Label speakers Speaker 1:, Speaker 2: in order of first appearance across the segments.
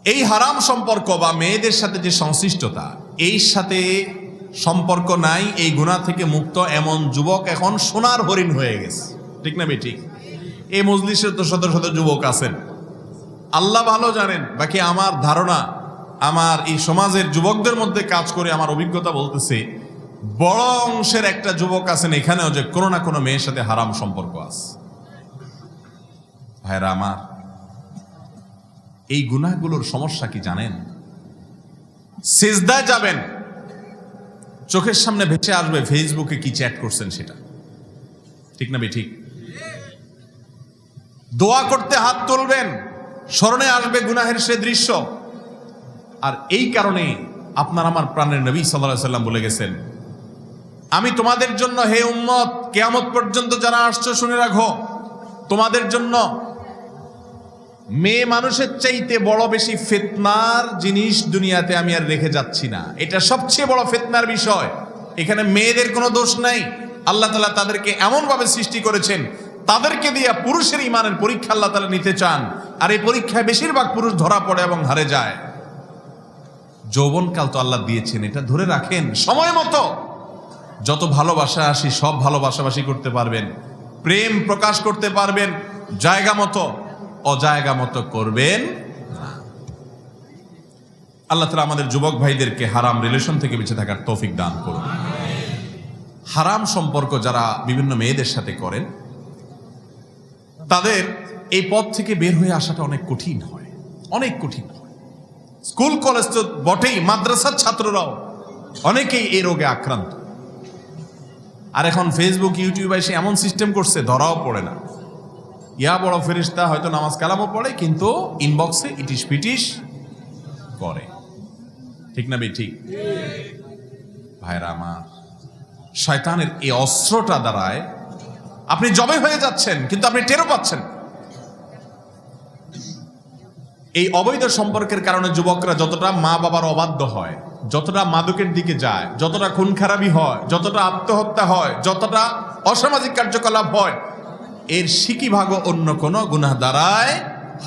Speaker 1: এই হারাম সম্পর্ক বা মেয়েদের সাথে যে সংশ্লিষ্টতা, এই সাথে সম্পর্ক নাই, এই গুনাহ থেকে মুক্ত এমন যুবক এখন সোনার হরিণ হয়ে গেছে। ঠিক না বেঠিক? এই মজলিসের তো শত শত যুবক আছেন, আল্লাহ ভালো জানেন। বাকি আমার ধারণা, আমার এই সমাজের যুবকদের মধ্যে কাজ করে আমার অভিজ্ঞতা বলতেছে, বড় অংশের একটা যুবক আছেন এখানেও যে কোনো না কোনো মেয়ের সাথে হারাম সম্পর্ক আছে। ভাইরা আমার, এই গুনাহগুলোর সমস্যা কি জানেন? সিজদায় যাবেন, চোখের সামনে ভেসে আসবে ফেসবুকে কি চ্যাট করছেন সেটা। ঠিক না বেঠিক? দোয়া করতে হাত তুলবেন, স্মরণে আসবে গুনাহের সে দৃশ্য। আর এই কারণে আপনার আমার প্রাণের নবী সাল্লাল্লাহু আলাইহি সাল্লাম বলে গেছেন, আমি তোমাদের জন্য হে উম্মত, কিয়ামত পর্যন্ত যারা আসছো শুনে রাখো, তোমাদের জন্য মেয়ে মানুষের চাইতে বড় বেশি ফিতনার জিনিস দুনিয়াতে আমি আর রেখে যাচ্ছি না। এটা সবচেয়ে বড় ফিতনার বিষয়। এখানে মেয়েদের কোনো দোষ নাই। আল্লাহ তাআলা তাদেরকে এমন ভাবে সৃষ্টি করেছেন, তাদেরকে দিয়ে পুরুষের ঈমানের পরীক্ষা আল্লাহ তাআলা নিতে চান। আর এই পরীক্ষায় বেশিরভাগ পুরুষ ধরা পড়ে এবং হারে যায়। যৌবনকাল তো আল্লাহ দিয়েছেন, এটা ধরে রাখেন, সময় মতো যত ভালোবাসা আসি সব ভালোবাসাবাসি করতে পারবেন, প্রেম প্রকাশ করতে পারবেন, জায়গা মতো, অজায়গা মতো করবেন না। আল্লাহ তাআলা আমাদের যুবক ভাইদেরকে হারাম রিলেশন থেকে বেঁচে থাকার তৌফিক দান করুন। হারাম সম্পর্ক যারা বিভিন্ন মেয়েদের সাথে করেন, তাদের এই পথ থেকে বের হয়ে আসাটা অনেক কঠিন হয়, অনেক কঠিন হয়। স্কুল কলেজ তো বটেই, মাদ্রাসার ছাত্ররাও অনেকেই এই রোগে আক্রান্ত। আর এখন ফেসবুক ইউটিউবে এসে এমন সিস্টেম করছে, ধরাও পড়ে না। ইয়া বড় ফেরেশতা হয়তো নামাজ কালামও পড়ে, কিন্তু ইনবক্সে ইটিশ পিটিশ করে। ঠিক না বেঠিক? ভাইরা আমার, শয়তানের এই অস্ত্রটা দ্বারায় আপনি জবে হয়ে যাচ্ছেন, কিন্তু আপনি টেরও পাচ্ছেন। এই অবৈধ সম্পর্কের কারণে যুবকরা যতটা মা বাবার অবাধ্য হয়, যতটা মাদকের দিকে যায়, যতটা খুন খারাপি হয়, যতটা আত্মহত্যা হয়, যতটা অসামাজিক কার্যকলাপ হয়, এর সিকি ভাগও অন্য কোনো গুনাহ দ্বারায়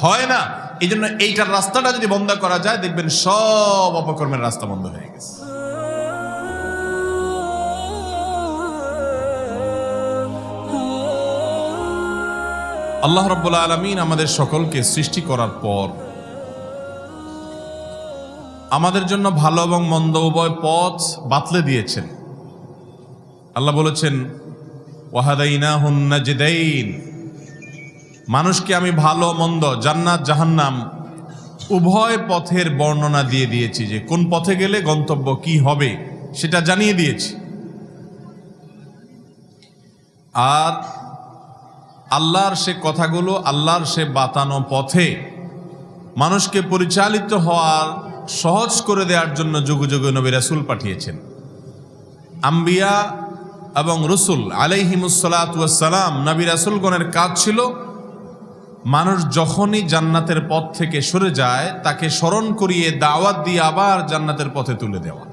Speaker 1: হয় না। এই জন্য এইটার রাস্তাটা যদি বন্ধ করা যায়, দেখবেন সব অপকর্মের রাস্তা বন্ধ হয়ে গেছে। আল্লাহ রাব্বুল আলামিন আমাদের সকলকে সৃষ্টি করার পর আমাদের জন্য ভালো এবং মন্দ উভয় পথ বাতলে দিয়েছেন। আল্লাহ বলেছেন, ওয়াহাদাইনাহুন নাজদাইন, মানুষকে আমি ভালো মন্দ, জান্নাত জাহান্নাম উভয় পথের বর্ণনা দিয়ে দিয়েছি, যে কোন পথে গেলে গন্তব্য কি হবে সেটা জানিয়ে দিয়েছি। আর আল্লাহর সে কথাগুলো, আল্লাহর সে বাতানো পথে মানুষকে পরিচালিত হওয়ার সহজ করে দেওয়ার জন্য যুগে যুগে নবী রাসূল পাঠিয়েছেন। আম্বিয়া এবং রসুল আলাইহিমুসসালাতু ওয়াসসালাম, নবী রাসূলগণের কাজ ছিল মানুষ যখনই জান্নাতের পথ থেকে সরে যায় তাকে স্মরণ করিয়ে দাওয়াত দিয়ে আবার জান্নাতের পথে তুলে দেওয়া।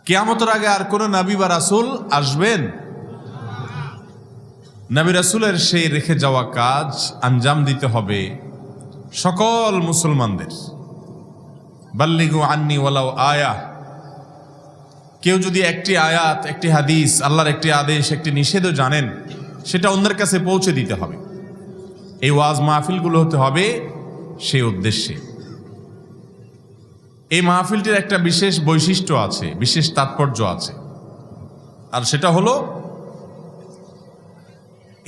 Speaker 1: কিয়ামতের আগে আর কোন নবী বা রাসূল আসবেন? নবী রাসূলের সেই রেখে যাওয়া কাজ আঞ্জাম দিতে হবে সকল মুসলমানদের। বাল্লিগু আন্নি ওয়ালাউ আয়া, কেউ যদি একটি আয়াত, একটি হাদিস, আল্লাহর একটি আদেশ, একটি নিষেধও জানেন, সেটা অন্যের কাছে পৌঁছে দিতে হবে। এই ওয়াজ মাহফিলগুলো হতে হবে সেই উদ্দেশ্যে। এই মাহফিলটির একটা বিশেষ বৈশিষ্ট্য আছে, বিশেষ তাৎপর্য আছে, আর সেটা হলো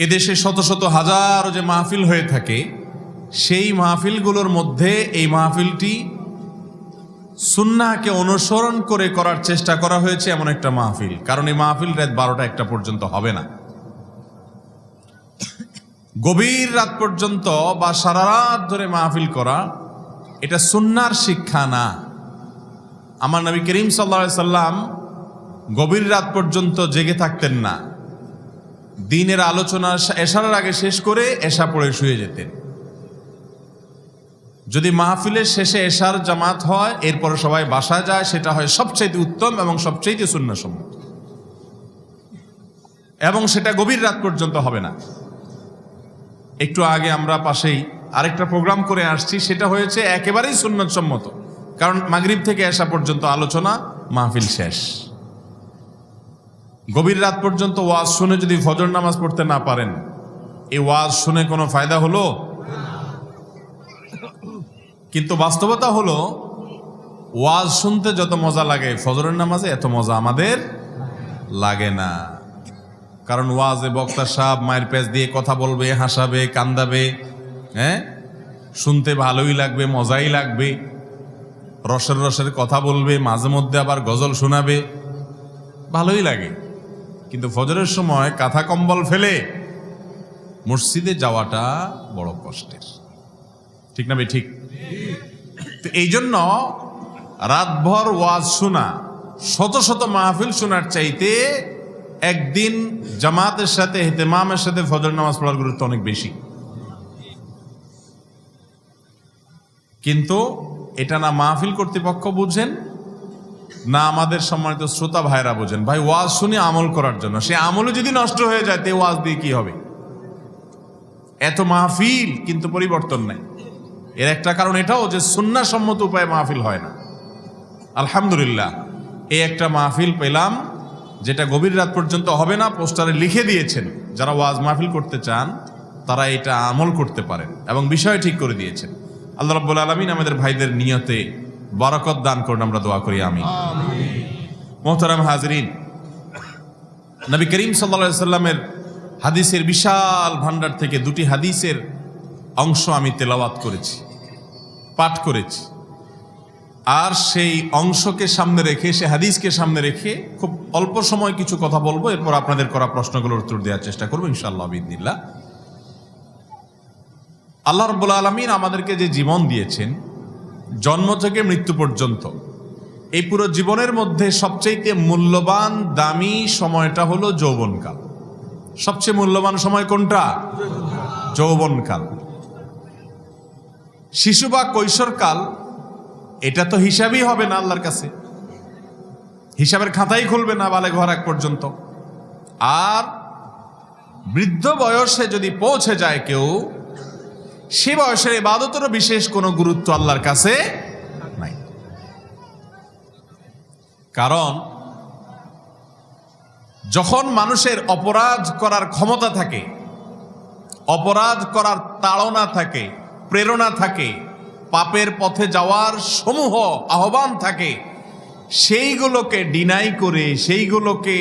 Speaker 1: এদেশে শত শত হাজার যে মাহফিল হয়ে থাকে, সেই মাহফিলগুলোর মধ্যে এই মাহফিলটি সুন্নাহকে অনুসরণ করে করার চেষ্টা করা হয়েছে এমন একটা মাহফিল। কারণ এই মাহফিল রাত 12টা-1টা পর্যন্ত হবে না, গভীর রাত পর্যন্ত বা সারা রাত ধরে মাহফিল করা এটা সুন্নাহর শিক্ষা না। আমার নবী করিম সাল্লাল্লাহু আলাইহি সাল্লাম গভীর রাত পর্যন্ত জেগে থাকতেন না। দিনের আলোচনা এশারের আগে শেষ করে এশা পড়ে শুয়ে যেতেন। যদি মাহফিলের শেষে এশার জামাত হয়, এরপরে সবাই বাসায় যায়, সেটা হয় সবচাইতে উত্তম এবং সবচাইতে সুন্নাহসম্মত, এবং সেটা গভীর রাত পর্যন্ত হবে না। একটু আগে আমরা পাশেই আরেকটা প্রোগ্রাম করে আসছি, সেটা হয়েছে একেবারেই সুন্নতসম্মত। কারণ মাগরিব থেকে এসা পর্যন্ত আলোচনা, মাহফিল শেষ। গভীর রাত পর্যন্ত ওয়াজ শুনে যদি ফজর নামাজ পড়তে না পারেন, এই ওয়াজ শুনে কোনো ফায়দা হলো? কিন্তু বাস্তবতা হলো, ওয়াজ শুনতে যত মজা লাগে ফজরের নামাজে এত মজা আমাদের লাগে না। কারণ ওয়াজে বক্তা সাহেব মায়ের পেঁচ দিয়ে কথা বলবে, হাসাবে, কান্দাবে, হ্যাঁ, শুনতে ভালোই লাগবে, মজাই লাগবে, রসের রসের কথা বলবে, মাঝে মধ্যে আবার গজল শোনাবে, ভালোই লাগে। কিন্তু ফজরের সময় কাঁথা কম্বল ফেলে মসজিদে যাওয়াটা বড় কষ্টের, ঠিক না ভাই? ঠিক। তো এই জন্য রাতভর ওয়াজ শোনা, শত শত মাহফিল শোনার চাইতে একদিন জামাতের সাথে, ইহতিমামের সাথে ফজর নামাজ পড়ার গুরুত্ব অনেক বেশি। কিন্তু এটা না মাহফিল কর্তৃপক্ষ বুঝেন, না আমাদের সম্মানিত শ্রোতা ভাইরা বোঝেন। ভাই, ওয়াজ শুনে আমল করার জন্য, সে আমলও যদি নষ্ট হয়ে যায় তে ওয়াজ দিয়ে কি হবে? এত মাহফিল কিন্তু পরিবর্তন নাই। এর একটা কারণ এটাও যে সুন্নাহ সম্মত উপায়ে মাহফিল হয় না। আলহামদুলিল্লাহ, এই একটা মাহফিল পেলাম যেটা গভীর রাত পর্যন্ত হবে না, পোস্টারে লিখে দিয়েছেন যারা ওয়াজ মাহফিল করতে চান তারা এটা আমল করতে পারেন, এবং বিষয় ঠিক করে দিয়েছেন। আল্লাহ রাব্বুল আলামিন আমাদের ভাইদের নিয়তে বরকত দান করুন, আমরা দোয়া করি, আমিন। মুহতারাম হাজরিন, নবী করিম সাল্লাল্লাহু আলাইহি সাল্লামের হাদিসের বিশাল ভান্ডার থেকে দুটি হাদিসের অংশ আমি তেলাওয়াত করেছি, পাঠ করেছি। আর সেই অংশকে সামনে রেখে, সে হাদিসকে সামনে রেখে খুব অল্প সময় কিছু কথা বলবো, এরপর আপনাদের করা প্রশ্নগুলোর উত্তর দেওয়ার চেষ্টা করবো ইনশাআল্লাহ বিইذনিল্লাহ। আল্লাহ রাব্বুল আলামিন আমাদেরকে যে জীবন দিয়েছেন, জন্ম থেকে মৃত্যু পর্যন্ত, এই পুরো জীবনের মধ্যে সবচেয়ে মূল্যবান দামি সময়টা হলো যৌবনকাল। সবচেয়ে মূল্যবান সময় কোনটা? যৌবনকাল। শিশু বা কৈশোরকাল এটা তো হিসাবই হবে না আল্লাহর কাছে, হিসাবের খাতাই খুলবে না বালেগ হওয়ার আগ পর্যন্ত। আর বৃদ্ধ বয়সে যদি পৌঁছে যায় কেউ, সে বয়সের ইবাদতেরও বিশেষ কোনো গুরুত্ব আল্লাহর কাছে নাই। কারণ যখন মানুষের অপরাধ করার ক্ষমতা থাকে, অপরাধ করার তাড়না থাকে, প্রেরণা থাকে, পাপের পথে যাওয়ার সমূহ আহ্বান থাকে, সেইগুলোকে ডিনাই করে, সেইগুলোকে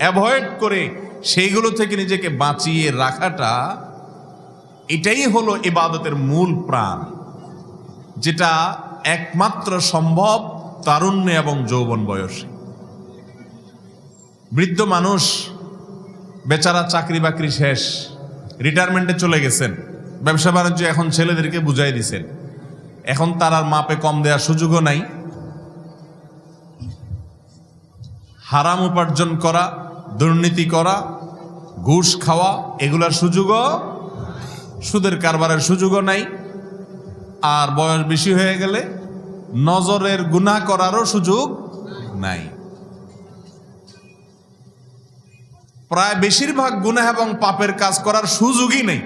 Speaker 1: অ্যাভয়েড করে, সেইগুলো থেকে নিজেকে বাঁচিয়ে রাখাটা, এটাই হলো ইবাদতের মূল প্রাণ, যেটা একমাত্র সম্ভব তারুণ্য এবং যৌবন বয়সে। বৃদ্ধ মানুষ বেচারা চাকরি বাকরি শেষ, রিটায়ারমেন্টে চলে গেছেন, ব্যবসা বাণিজ্য এখন ছেলেদেরকে বুঝাই দিছেন, এখন তার আর মাপে কম দেওয়ার সুযোগও নাই। হারাম উপার্জন করা, দুর্নীতি করা, ঘুষ খাওয়া, এগুলার সুযোগও, সুদের কারবারের সুযোগও নাই। আর বয়স বেশি হয়ে গেলে নজরের গুনাহ করারও সুযোগ নাই। প্রায় বেশিরভাগ গুনাহ এবং পাপের কাজ করার সুযোগই নেই।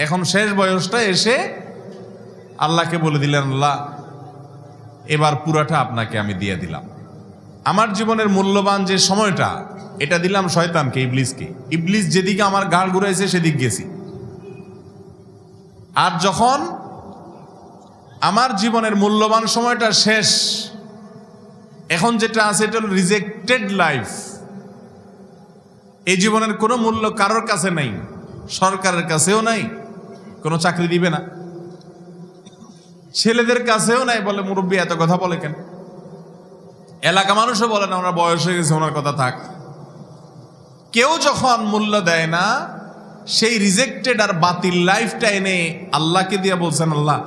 Speaker 1: এখন শেষ বয়সটা এসে আল্লাহকে বলে দিলেন, আল্লাহ এবার পুরাটা আপনাকে আমি দিয়ে দিলাম। আমার জীবনের মূল্যবান যে সময়টা, এটা দিলাম শয়তানকে, ইবলিসকে। ইবলিস যেদিকে আমার গাড় ঘুরাইছে সেদিক গেছি। আর যখন আমার জীবনের মূল্যবান সময়টা শেষ, এখন যেটা আছে এটা হলো রিজেক্টেড লাইফ। এই জীবনের কোনো মূল্য কারোর কাছে নাই, সরকারের কাছেও নাই, কোনো চাকরি দিবে না, ছেলেদের কাছেও নাই। বলে মুরব্বী এত কথা বলে কেন? এলাকা মানুষও বলে না, ওনার বয়স হয়ে গেছে, ওনার কথা থাক। কেউ যখন মূল্য দেয় না, সেই রিজেক্টেড আর বাতিল লাইফটা এনে আল্লাহকে দিয়ে বলছেন, আল্লাহ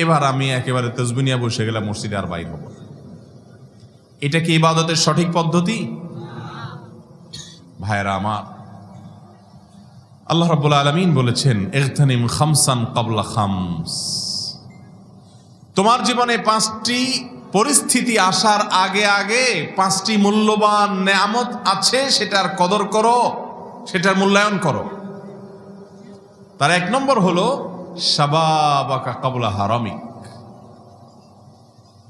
Speaker 1: এবার আমি একেবারে তসবিহ নিয়ে বসে গেলাম, মসজিদে আর বাইর হব। এটা কি ইবাদতের সঠিক পদ্ধতি? ভাইরা আমার, আল্লাহ রাব্বুল আলামিন বলেছেন, ইগতানিম খামসান ক্বাবলা খামস। তোমার জীবনে 5টি পরিস্থিতি আসার আগে আগে 5টি মূল্যবান নেয়ামত আছে, সেটার কদর করো, সেটার মূল্যায়ন করো। তার 1 নম্বর হলো শাবাবাকা ক্বাবলা হারামিক,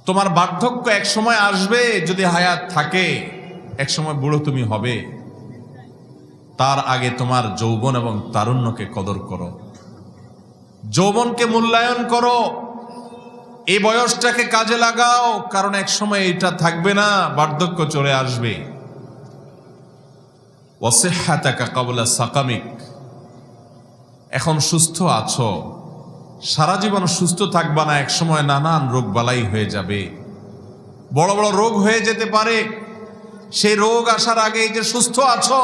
Speaker 1: তোমার বার্ধক্য এক সময় আসবে, যদি হায়াত থাকে এক সময় বুড়ো তুমি হবে, তার আগে তোমার যৌবন এবং তারুণ্যকে কদর করো, যৌবনকে মূল্যায়ন করো, এই বয়সটাকে কাজে লাগাও, কারণ এক সময় এটা থাকবে না, বার্ধক্য চলে আসবে। ওয়াসিহ্হাতাকা ক্বাবলা সাকামিক, এখন সুস্থ আছো, সারা জীবন সুস্থ থাকবা না, এক সময় নানান রোগ বালাই হয়ে যাবে, বড় বড় রোগ হয়ে যেতে পারে। সেই রোগ আসার আগে এই যে সুস্থ আছো,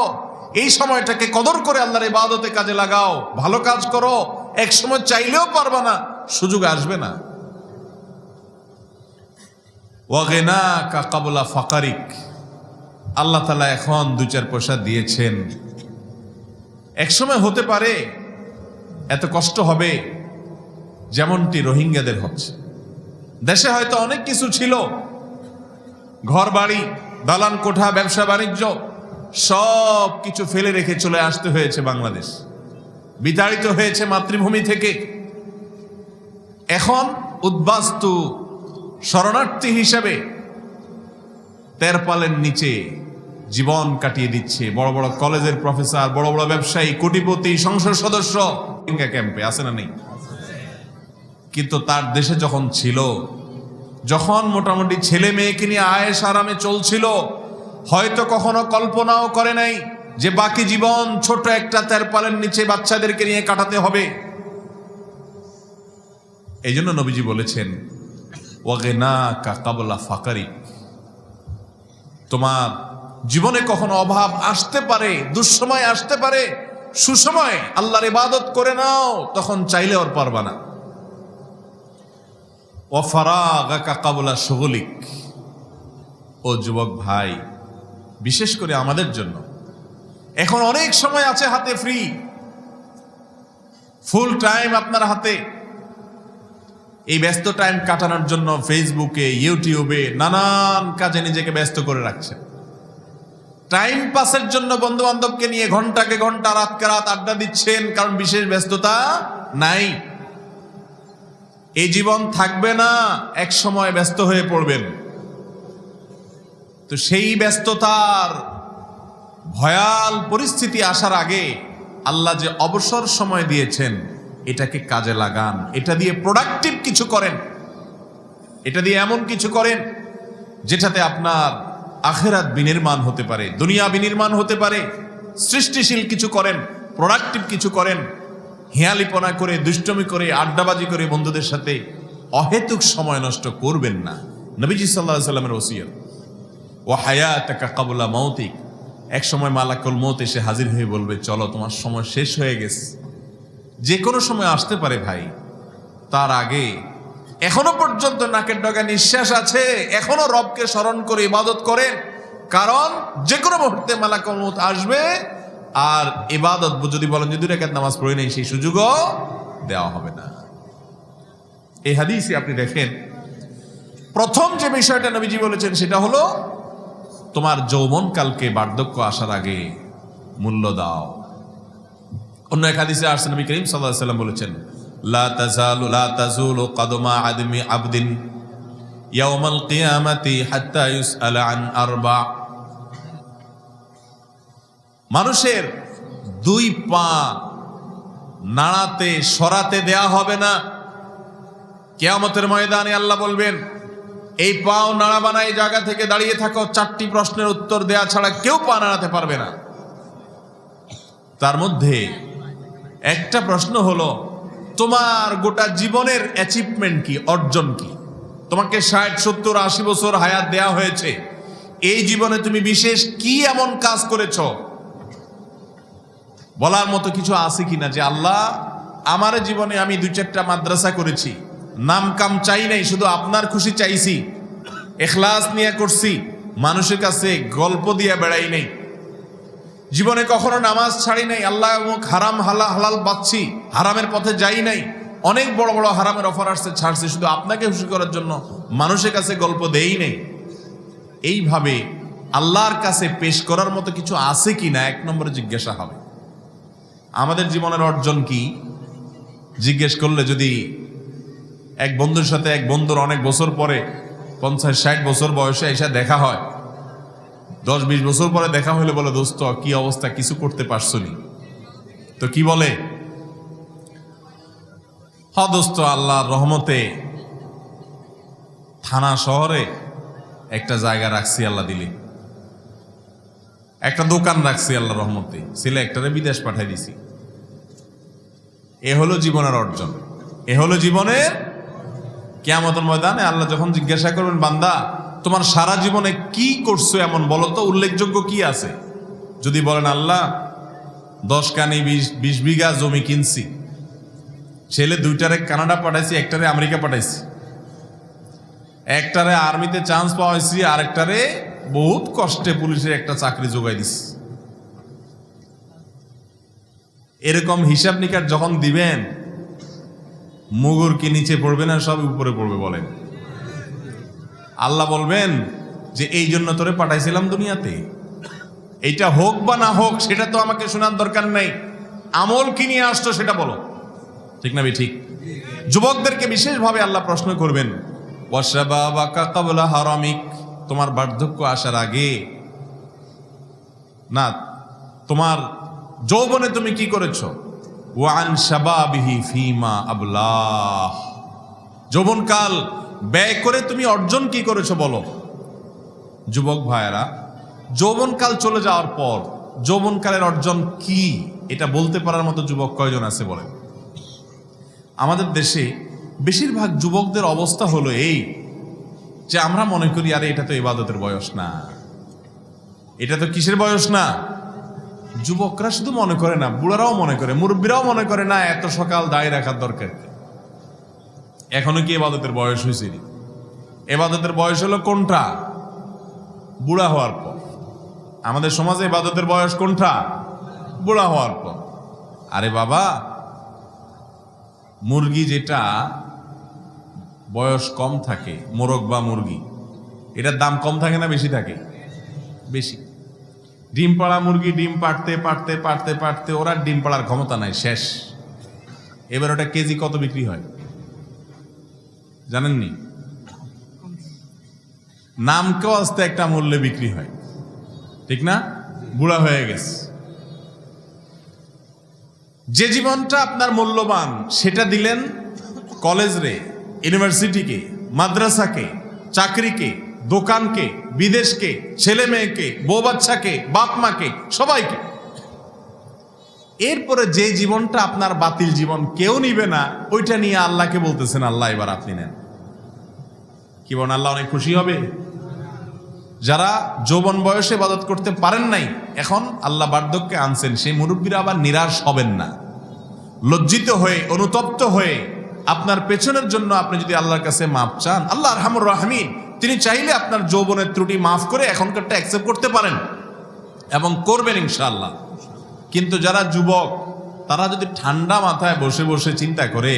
Speaker 1: এই সময়টাকে কদর করে আল্লাহর ইবাদতে কাজে লাগাও, ভালো কাজ করো, এক সময় চাইলেও পারবা না, সুযোগ আসবে না। ওয়াগিনাকা ক্বাবলা ফাকারিক, আল্লাহ তাআলা এখন 2-4 পয়সা দিয়েছেন, এক সময় হতে পারে এত কষ্ট হবে যেমনটি রোহিঙ্গাদের হচ্ছে। দেশে হয়তো অনেক কিছু ছিল, ঘর বাড়ি, দালান কোঠা, ব্যবসা বাণিজ্য, সব কিছু ফেলে রেখে চলে আসতে হয়েছে বাংলাদেশ, বিতাড়িত হয়েছে মাতৃভূমি থেকে। এখন উদ্বাস্তু শরণার্থী হিসেবে তেরপালের নিচে জীবন কাটিয়ে দিচ্ছে বড় বড় কলেজের প্রফেসর, বড় বড় ব্যবসায়ী, কোটিপতি, সংসদ সদস্য রোহিঙ্গা ক্যাম্পে আছে না নেই? কিন্তু তার দেশে যখন ছিল, যখন মোটামুটি ছেলে মেয়েকে নিয়ে আয়েশ আরামে চলছিল, হয়তো কখনো কল্পনাও করে নাই যে বাকি জীবন ছোট একটা তেরপালের নিচে বাচ্চাদেরকে নিয়ে কাটাতে হবে। এই জন্য নবীজি বলেছেন ওয়াগিনাকা ক্বাবলা ফাকারিক, তোমার জীবনে কখনো অভাব আসতে পারে, দুঃসময় আসতে পারে, সুসময় আল্লাহর ইবাদত করে নাও, তখন চাইলে আর পারবা না। ওয়া ফারাগাকা ক্বাবলা শুগুলিক, ও যুবক ভাই, বিশেষ করে আমাদের জন্য এখন অনেক সময় আছে হাতে, ফ্রি, ফুল টাইম আপনার হাতে। এই ব্যস্ত টাইম কাটানোর জন্য ফেসবুকে, ইউটিউবে নানান কাজে নিজেকে ব্যস্ত করে রাখছেন। টাইম পাসের জন্য বন্ধু বান্ধবকে নিয়ে ঘন্টাকে ঘন্টা, রাতকে রাত আড্ডা দিচ্ছেন, কারণ বিশেষ ব্যস্ততা নাই। এই জীবন থাকবে না, এক সময় ব্যস্ত হয়ে পড়বেন। তো সেই ব্যস্ততার ভয়াল পরিস্থিতি আসার আগে আল্লাহ যে অবসর সময় দিয়েছেন, এটাকে কাজে লাগান, এটা দিয়ে প্রোডাক্টিভ কিছু করেন, এটা দিয়ে এমন কিছু করেন যেটাতে আপনার আখিরাত বিনির্মাণ হতে পারে, দুনিয়া বিনির্মাণ হতে পারে। সৃষ্টিশীল কিছু করেন, প্রোডাক্টিভ কিছু করেন। হেয়ালিপনা করে, দুষ্টমি করে, আড্ডাবাজি করে বন্ধুদের সাথে অহেতুক সময় নষ্ট করবেন না। নবীজি সাল্লাল্লাহু আলাইহি সাল্লামের ওসিয়ত, ওয়া হায়াতাকা ক্বাবলা মাউতিক, এক সময় মালাকুল মউত এসে হাজির হয়ে বলবে, চলো তোমার সময় শেষ হয়ে গেছে। যে কোনো সময় আসতে পারে ভাই, তার আগে এখনো পর্যন্ত নাকের ডগা নিঃশ্বাস আছে, এখনো রবকে স্মরণ করে ইবাদত করেন, কারণ যে কোনো মুহূর্তে মালাকুল মউত আসবে। আর ইবাদত যদি বলেন যে 2 রাকাত নামাজ পড়ে নেই, সেই সুযোগও দেওয়া হবে না। এই হাদিসে আপনি দেখেন, প্রথম যে বিষয়টা নবীজি বলেছেন সেটা হলো তোমার যৌবনকালকে বার্ধক্য আসার আগে মূল্য দাও। অন্য এক হাদিসে আসছে, নবী করিম সাল্লাল্লাহু আলাইহি ওয়াসাল্লাম বলেছেন, লা তাজুলু কদমা আবদিন ইয়াউমাল কিয়ামাতি হাত্তা ইউসআলা আন আরবা। মানুষের 2 পা নাড়াতে সরাতে দেয়া হবে না। কিয়ামতের ময়দানে আল্লাহ বলবেন, এই পাও নাড়াবা না, এই জায়গা থেকে দাঁড়িয়ে থাকো, 4টি প্রশ্নের উত্তর দেয়া ছাড়া কেউ পা নাড়াতে পারবে না। তার মধ্যে একটা প্রশ্ন হলো, তোমার গোটা জীবনের অ্যাচিভমেন্ট কি, অর্জন কি? তোমাকে 60, 70, 80 বছর হায়াত দেয়া হয়েছে, এই জীবনে তুমি বিশেষ কি এমন কাজ করেছো? বলার মতো কিছু আছে কিনা যে আল্লাহ আমার জীবনে আমি 2-4টা মাদ্রাসা করেছি, নাম কাম চাই নাই, শুধু আপনার খুশি চাইছি, ইখলাস নিয়ে করছি, মানুষের কাছে গল্প দিয়ে বেড়াই নাই, জীবনে কখনো নামাজ ছাড়ি নাই, আল্লাহ হারাম হালাল বাচ্ছি, হারামের পথে যাই নাই, অনেক বড় বড় হারামের অফার আসছে, ছাড়ছি, শুধু আপনাকে খুশি করার জন্য মানুষের কাছে গল্প দেই নাই। এইভাবে আল্লাহর কাছে পেশ করার মতো কিছু আছে কিনা 1 নম্বরে জিজ্ঞাসা হবে। আমাদের জীবনের অর্জন কি? জিজ্ঞেস করলে যদি এক বন্ধুর সাথে এক বন্ধুর অনেক বছর পরে 50-60 বছর বয়সে এসে দেখা হয়, 10-20 বছর পরে দেখা হলে বলে, দোস্ত কি অবস্থা, কিছু করতে পারছনি? তো কি বলে? দোস্ত আল্লাহর রহমতে থানা শহরে একটা জায়গা রাখছি, আল্লাহ দিলে একটা দোকান রাখছি, আল্লাহর রহমতে ছেলে একটারে বিদেশ পাঠাই দিছি। এ হলো জীবনের অর্জন, এ হলো জীবনের। কিয়ামতের ময়দানে আল্লাহ যখন জিজ্ঞাসা করবেন, বান্দা তোমার সারা জীবনে কি করছো এমন বলো তো, উল্লেখযোগ্য কি আছে? যদি বলেন আল্লাহ 10 কানি 20 বিঘা জমি কিনছি, ছেলে 2টারে কানাডা পাঠাইছি, একটারে আমেরিকা পাঠাইছি, একটারে আর্মিতে চান্স পাওয়াইছি, আরেকটারে বহুত কষ্টে পুলিশের একটা চাকরি জোগাই দিছি। এরকম হিসাব নিকাশ যখন দিবেন, মুগুর কি নিচে পড়বে না সব উপরে পড়বে? বলেন। আল্লাহ বলবেন যে এই জন্য তোরে পাঠাইছিলাম দুনিয়াতে, এইটা হোক বা না হোক সেটা তো আমাকে শোনার দরকার নেই, আমল কি নিয়ে আসছো সেটা বলো। ঠিক না? ঠিক। যুবকদেরকে বিশেষভাবে আল্লাহ প্রশ্ন করবেন, ওয়াশাবাবাকা ক্বাবলা হারামিক, তোমার বার্ধক্য আসার আগে না, তোমার যৌবনে তুমি কি করেছো? ওয়ান শাবাবিহি ফিমা আবলাহ, যৌবনকাল ব্যয় করে তুমি অর্জন কি করেছো বলো। যুবক ভাইয়েরা, যৌবনকাল চলে যাওয়ার পর যৌবনকালের অর্জন কি এটা বলতে পারার মতো যুবক কয়জন আছে বলেন? আমাদের দেশে বেশিরভাগ যুবকদের অবস্থা হলো এই যে আমরা মনে করি আরে এটা তো ইবাদতের বয়স না, এটা তো কিসের বয়স না। যুবকরা শুধু মনে করে না, বুড়ারাও মনে করে, মুরব্বীরাও মনে করে না এত সকাল দাঁড়িয়ে রাখার দরকার। এখনো কি ইবাদতের বয়স হয়েছে? ইবাদতের বয়স হলো কোনটা? বুড়া হওয়ার পর। আমাদের সমাজে ইবাদতের বয়স কোনটা? বুড়া হওয়ার পর। আরে বাবা, মুরগি যেটা বয়স কম থাকে, মোরগ বা মুরগি, এটার দাম কম থাকে না বেশি থাকে? বেশি। ডিম পাড়া মুরগি ডিম পাড়তে পাড়তে পাড়তে পাড়তে ওরা ডিম পাড়ার ক্ষমতা নাই, শেষ। এবার ওটা কেজি কত বিক্রি হয় জানেননি? নামকেও আসতে একটা মূল্যে বিক্রি হয়, ঠিক না? বুড়া হয়ে গেছে। যে জীবনটা আপনার মূল্যবান সেটা দিলেন কলেজরে, ইউনিভার্সিটিকে, মাদ্রাসাকে, চাকরিকে, দোকানকে, বিদেশকে, ছেলে মেয়েকে, বউ বাচ্চাকে, বাপ মাকে, সবাইকে। এরপরে যে জীবনটা আপনার বাতিল জীবন, কেউ নিবে না, ওইটা নিয়ে আল্লাহকে বলতেছেন, আল্লাহ এবার আপনি নেন। কি বলেন? আল্লাহ অনেক খুশি হবে। যারা যৌবন বয়সে ইবাদত করতে পারেন নাই, এখন আল্লাহ বার্ধক্যে আনছেন, সেই মুরব্বীরা আবার নিরাশ হবেন না। লজ্জিত হয়ে, অনুতপ্ত হয়ে আপনার পেছনের জন্য আপনি যদি আল্লাহর কাছে মাফ চান, আল্লাহ আরহামুর রাহিমিন, তিনি চাইলে আপনার যৌবনের ত্রুটি মাফ করে এখনকারটা অ্যাকসেপ্ট করতে পারেন এবং করবেন ইনশাআল্লাহ। কিন্তু যারা যুবক, তারা যদি ঠান্ডা মাথায় বসে বসে চিন্তা করে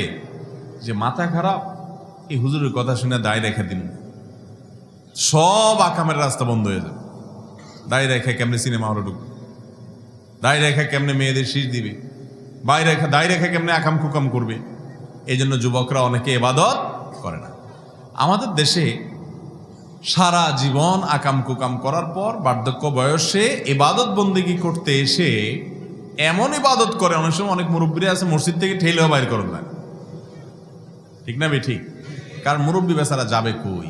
Speaker 1: যে মাথা খারাপ, এই হুজুরের কথা শুনে দায় রেখে দিন, সব আকামের রাস্তা বন্ধ হয়ে যাবে। দায় রেখে কেমনে সিনেমা হলে ঢুকবে, দায় রেখে কেমনে মেয়েদের শীষ দিবে, দায় রেখে কেমনে আকাম কুকাম করবে। এই জন্য যুবকরা অনেকে ইবাদত করে না। আমাদের দেশে সারা জীবন আকাম কুকাম করার পর বার্ধক্য বয়সে ইবাদত বন্দেগী করতে এসে এমন ইবাদত করে, অনেক সময় অনেক মুরব্বী আছে মসজিদ থেকে ঠেলেও বাইর করেন না। ঠিক না? ঠিক। কারণ মুরব্বী বেচারা যাবে কই?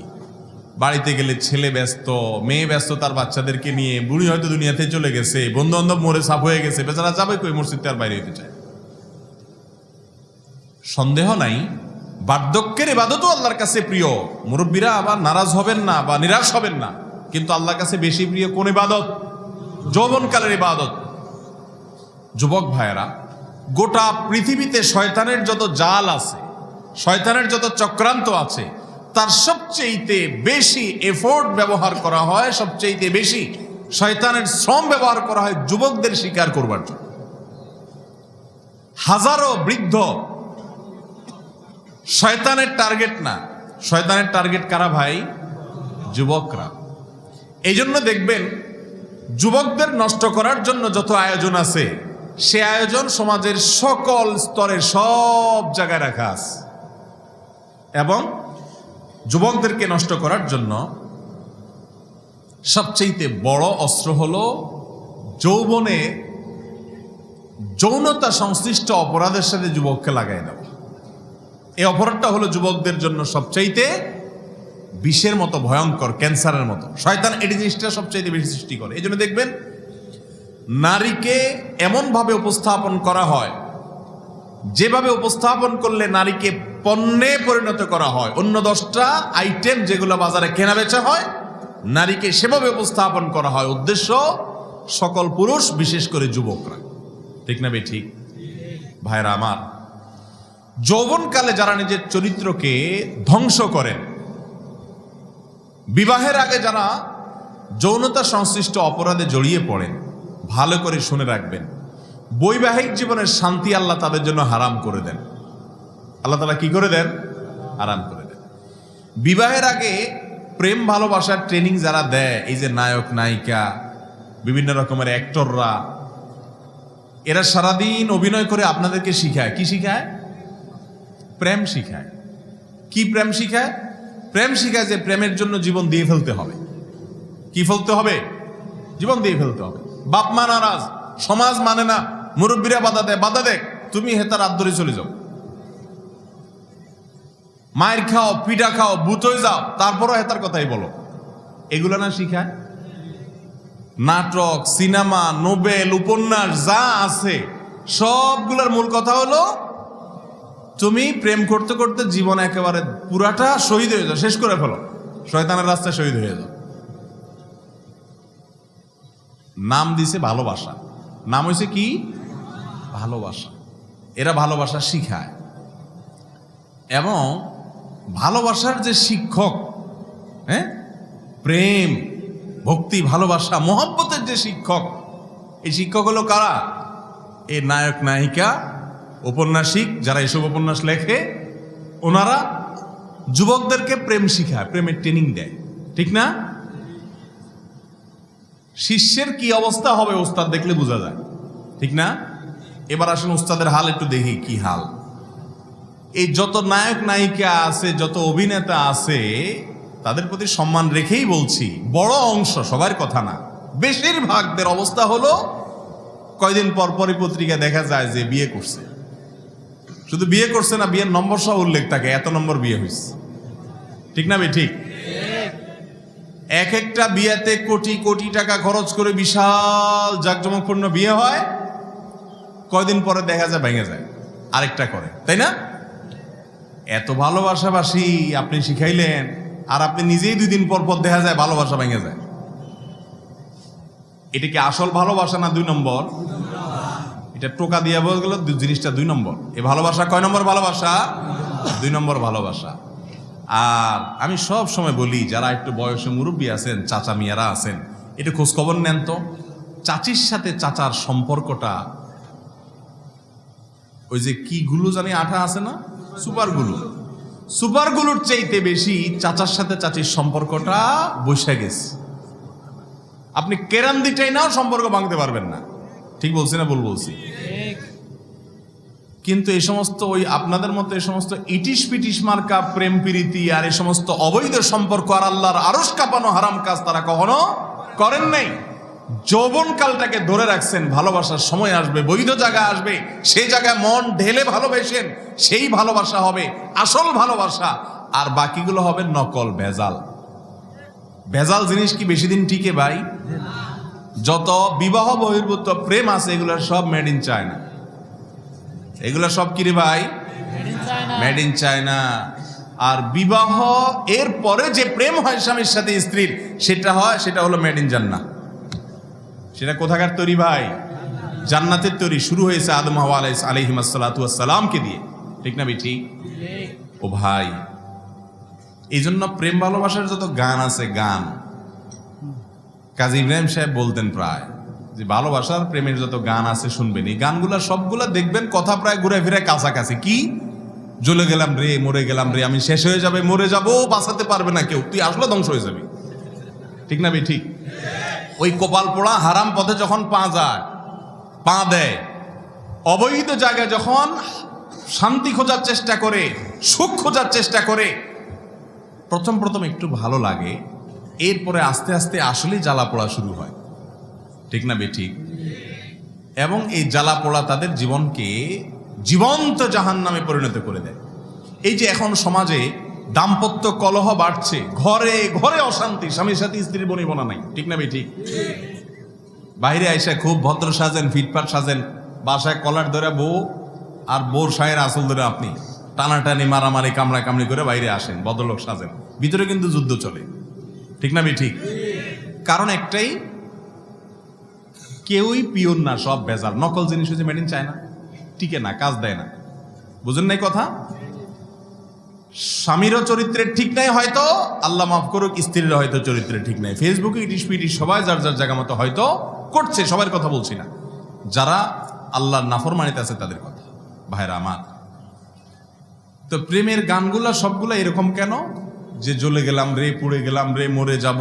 Speaker 1: বাড়িতে গেলে ছেলে ব্যস্ত, মেয়ে ব্যস্ত তার বাচ্চাদেরকে নিয়ে, বুড়ি হয়তো দুনিয়াতে চলে গেছে, বন্ধু বান্ধব মরে সাফ হয়ে গেছে, বেচারা যাবে কই? মসজিদ থেকে আর বাইরে হইতে চায়। সন্দেহ নাই বার্ধক্যের ইবাদতও আল্লাহর কাছে প্রিয়। মুরব্বীরা আবার নারাজ হবেন না বা নিরাশ হবেন না, কিন্তু আল্লাহর কাছে বেশি প্রিয় কোন ইবাদত? যৌবনকালের ইবাদত। যুবক ভাইয়েরা, গোটা পৃথিবীতে শয়তানের যত জাল আছে, শয়তানের যত চক্রান্ত আছে, তার সবচেয়ে বেশি এফোর্ট ব্যবহার করা হয়, সবচেয়ে বেশি শয়তানের শ্রম ব্যবহার করা হয় যুবকদের শিকার করবার জন্য। হাজারো বৃদ্ধ শয়তানের টার্গেট না, শয়তানের টার্গেট কারা ভাই? যুবকরা। এই জন্য দেখবেন যুবকদের নষ্ট করার জন্য যত আয়োজন আছে, সে আয়োজন সমাজের সকল স্তরের সব জায়গায় রাখা আছে। এবং যুবকদেরকে নষ্ট করার জন্য সবচেয়ে বড় অস্ত্র হলো যৌবনে যৌনতা সংশ্লিষ্ট অপরাধের সাথে যুবককে লাগাই দেওয়া। এই অপরাধটা হলো যুবকদের জন্য সবচাইতে বিষের মতো ভয়ঙ্কর, ক্যান্সারের মতো। শয়তান এই জিনিসটা সবচাইতে বেশি সৃষ্টি করে। এই জন্য দেখবেন নারীকে এমনভাবে উপস্থাপন করা হয়, যেভাবে উপস্থাপন করলে নারীকে পণ্যে পরিণত করা হয়। অন্য 10টা আইটেম যেগুলো বাজারে কেনা বেচা হয়, নারীকে সেভাবে উপস্থাপন করা হয়। উদ্দেশ্য সকল পুরুষ, বিশেষ করে যুবকরা। ঠিক না ভাই? ঠিক ভাইরা আমার, যৌবনকালে যারা নিজের চরিত্রকে ধ্বংস করেন, বিবাহের আগে যারা যৌনতা সংশ্লিষ্ট অপরাধে জড়িয়ে পড়েন, ভালো করে শুনে রাখবেন, বৈবাহিক জীবনের শান্তি আল্লাহ তাদের জন্য হারাম করে দেন। আল্লাহ তাআলা কি করে দেন? হারাম করে দেন। বিবাহের আগে প্রেম ভালোবাসার ট্রেনিং যারা দেয়, এই যে নায়ক নায়িকা, বিভিন্ন রকমের অ্যাক্টররা, এরা সারাদিন অভিনয় করে আপনাদেরকে শিখায়। কি শিখায়? প্রেম শিখায়। কি প্রেম শিখায়? প্রেম শিখায় যে প্রেমের জন্য জীবন দিয়ে ফেলতে হবে। কি ফেলতে হবে? জীবন দিয়ে ফেলতে হবে। বাপ মা নারাজ, সমাজ মানে না, মুরব্বীরা বাধা দেয়, বাধা দেখ, তুমি হেতার হাত ধরে চলে যাও। মায়ের খাও, পিঠা খাও, ভূত হয়ে যাও, তারপরও হেতার কথাই বলো। এগুলো না শিখায়? নাটক, সিনেমা, নোবেল, উপন্যাস যা আছে সবগুলোর মূল কথা হলো তুমি প্রেম করতে করতে জীবন একেবারে পুরাটা শহীদ হয়ে যাও, শেষ করে ফেলো, শয়তানের রাস্তায় শহীদ হয়ে যাও। নাম দিছে ভালোবাসা, নাম হয়েছে কি? ভালোবাসা। এরা ভালোবাসা শিখায়। এবং ভালোবাসার যে শিক্ষক, প্রেম, ভক্তি, ভালোবাসা, মোহব্বতের যে শিক্ষক, এই শিক্ষক হলো কারা? এই নায়ক নায়িকা, ঔপন্যাসিক যারা এসব উপন্যাস লেখে, ওনারা যুবকদেরকে প্রেম শিখায়, প্রেমের ট্রেনিং দেয়। ঠিক না? শিষ্যের কি অবস্থা হবে ওস্তাদ দেখলে বোঝা যায়। ঠিক না? এবার আসুন ওস্তাদের হাল একটু দেখি কি হাল। এই যত নায়ক নায়িকা আছে, যত অভিনেতা আছে, তাদের প্রতি সম্মান রেখেই বলছি, বড় অংশ, সবার কথা না, বেশিরভাগদের অবস্থা হলো কয়দিন পর পরই পত্রিকা দেখা যায় যে বিয়ে করছে। শুধু বিয়ে করছে না, বিয়ের নম্বর সহ উল্লেখ থাকে, এত নম্বর বিয়ে হয়েছে। ঠিক না ভাই? ঠিক। এক একটা বিয়েতে কোটি কোটি টাকা খরচ করে বিশাল জাঁকজমকপূর্ণ বিয়ে হয়, কয়দিন পরে দেখা যায় ভেঙে যায়, আরেকটা করে, তাই না? এত ভালোবাসাবাসি আপনি শিখাইলেন, আর আপনি নিজেই 2 দিন পর পর দেখা যায় ভালোবাসা ভেঙে যায়। এটা কি আসল ভালোবাসা না 2 নম্বর? এটা টোকা দিয়ে বলে গেল জিনিসটা 2 নম্বর। এই ভালোবাসা কয় নম্বর ভালোবাসা? 2 নম্বর ভালোবাসা। আর আমি সব সময় বলি, যারা একটু বয়সে মুরব্বী আছেন, চাচা মিয়ারা আছেন, এটা খোঁজ খবর নেন তো, চাচির সাথে চাচার সম্পর্কটা, ওই যে কি গুলো জানি আঠা আছে না, সুপারগুলোর চাইতে বেশি চাচার সাথে চাচির সম্পর্কটা বসে গেছে। আপনি কেরাম দিটাই নাও, সম্পর্ক ভাঙতে পারবেন না। ঠিক বলছি না ভুল বলছি? কিন্তু এই সমস্ত ওই আপনাদের মতো এই সমস্ত ইটিশ পিটিশ মার্কা প্রেম প্রীতি আর এই সমস্ত অবৈধ সম্পর্ক আর আল্লাহর আরশ কাঁপানো হারাম কাজ তারা কখনো করেন নাই। যৌবনকালটাকে ধরে রাখছেন, ভালোবাসার সময় আসবে, বৈধ জায়গা আসবে, সেই জায়গায় মন ঢেলে ভালোবেসেন, সেই ভালোবাসা হবে আসল ভালোবাসা। আর বাকিগুলো হবে নকল, ভেজাল। ভেজাল জিনিস কি বেশি দিন টিকে ভাই? যত বিবাহ বহির্ভূত প্রেম আছে, এগুলো সব মেড ইন চায়না। এগুলো সব কি রে ভাই? Made in China. আর বিবাহ এর পরে যে প্রেম হয় স্বামীর সাথে স্ত্রীর, সেটা হলো মেড ইন জান্নাহ। সেটা কোথাকার তৈরি ভাই? জান্নাতের তৈরি। শুরু হয়েছে আদম হাওয়া আলাইহিস সালাতু ওয়াস সালামকে দিয়ে। ঠিক না বেটি? ও ভাই, এই জন্য প্রেম ভালোবাসার যত গান আছে, গান কাজী ইব্রাহিম সাহেব বলতেন প্রায় যে ভালোবাসার প্রেমের যত গান আছে শুনবেন। এই গানগুলা সবগুলা দেখবেন কথা প্রায় ঘুরে ফিরে কাছাকাছি। কি? জ্বলে গেলাম রে, মরে গেলাম রে, আমি শেষ হয়ে যাবে, মরে যাবো, বাঁচাতে পারবে না কেউ, তুই আসলে ধ্বংস হয়ে যাবি। ঠিক না ভাই? ঠিক। ওই কপাল পোড়া হারাম পথে যখন পা দেয়, অবৈধ জায়গায় যখন শান্তি খোঁজার চেষ্টা করে, সুখ খোঁজার চেষ্টা করে, প্রথম প্রথম একটু ভালো লাগে, এরপরে আস্তে আস্তে আসলেই জ্বালা পোড়া শুরু হয়। ঠিক না বেঠিক? এবং এই জ্বালা পোড়া তাদের জীবনকে জীবন্ত জাহান্নামে পরিণত করে দেয়। এই যে এখন সমাজে দাম্পত্য কলহ বাড়ছে, ঘরে ঘরে অশান্তি, স্বামীর সাথে স্ত্রীর বনিবনা নাই। ঠিক না বেঠিক? বাইরে আইসা খুব ভদ্র সাজেন, ফিটফাট সাজেন, বাসায় কলার ধরে বউ আর বউর সায়ের আসল ধরে আপনি টানাটানি মারামারি কামড়া কামড়ি করে বাইরে আসেন, ভদ্রলোক সাজেন, ভিতরে কিন্তু যুদ্ধ চলে। ঠিক না বেঠিক? কারণ একটাই, কেউই পিওর না, সব ভেজাল, নকল জিনিস হচ্ছে মেড ইন চায়না, টিকে না, কাজ দেয় না। বুঝেন নাই কথা? স্বামীরও চরিত্রের ঠিক নাই হয়তো, আল্লাহ মাফ করুক, স্ত্রীর হয়তো চরিত্রের ঠিক নাই। ফেসবুকে ইটিস পিটিস সবাই যার যার জায়গা মতো হয়তো করছে, সবার কথা বলছি না, যারা আল্লাহর নাফরমানিতে আছে তাদের কথা। ভাইরা আমার, তো প্রেমের গানগুলা সবগুলা এরকম কেন? যে জ্বলে গেলাম রে, পুড়ে গেলাম রে, মরে যাব,